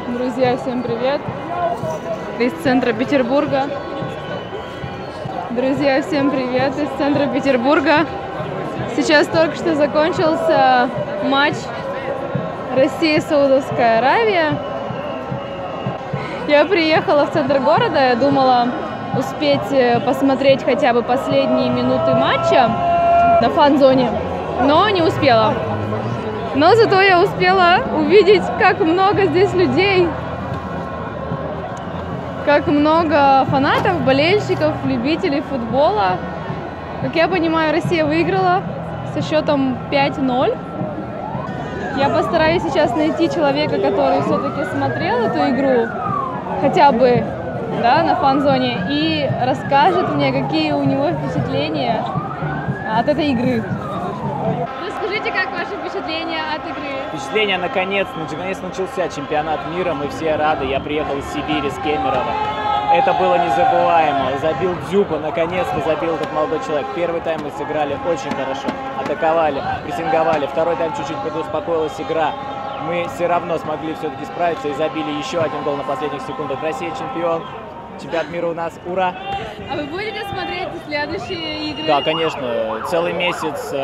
Друзья, всем привет! Из центра Петербурга. Друзья, всем привет! Из центра Петербурга. Сейчас только что закончился матч Россия-Саудовская Аравия. Я приехала в центр города, я думала успеть посмотреть хотя бы последние минуты матча на фан-зоне, но не успела. Но зато я успела увидеть, как много здесь людей, как много фанатов, болельщиков, любителей футбола. Как я понимаю, Россия выиграла со счетом 5-0. Я постараюсь сейчас найти человека, который все-таки смотрел эту игру, хотя бы, да, на фан-зоне, и расскажет мне, какие у него впечатления от этой игры. Расскажите, как ваши впечатления от игры? Впечатление, наконец начался чемпионат мира, мы все рады. Я приехал из Сибири, с Кемерово. Это было незабываемо. Забил Дзюба, наконец-то забил этот молодой человек. Первый тайм мы сыграли очень хорошо, атаковали, прессинговали. Второй тайм чуть-чуть подуспокоилась игра. Мы все равно смогли все-таки справиться и забили еще один гол на последних секундах. Россия чемпион. Чемпионат мира у нас, ура! А вы будете смотреть следующие игры? Да, конечно. Целый месяц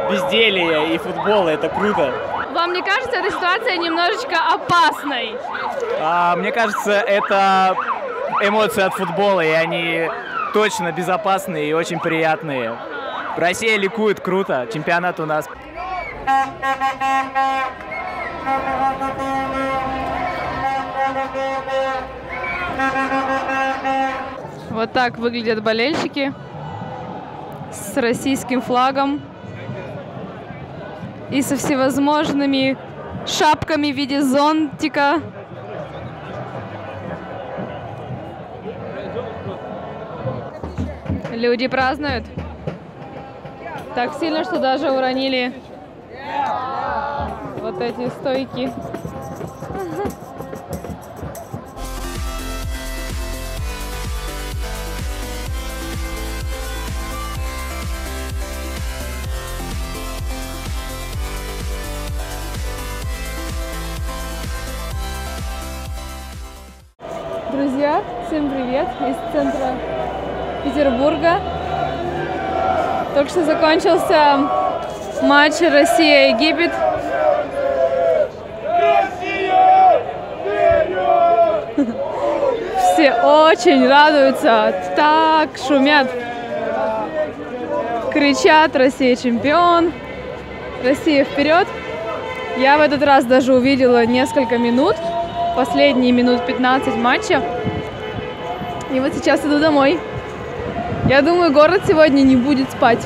безделья и футбола, это круто. Вам не кажется эта ситуация немножечко опасной? Мне кажется, это эмоции от футбола, и они точно безопасные и очень приятные. Россия ликует, круто. Чемпионат у нас. Вот так выглядят болельщики с российским флагом и со всевозможными шапками в виде зонтика. Люди празднуют так сильно, что даже уронили вот эти стойки. Друзья, всем привет из центра Петербурга. Только что закончился матч Россия-Египет. Все очень радуются, так шумят, кричат: Россия чемпион, Россия вперед. Я в этот раз даже увидела несколько минут, последние минут 15 матча. И вот сейчас иду домой. Я думаю, город сегодня не будет спать.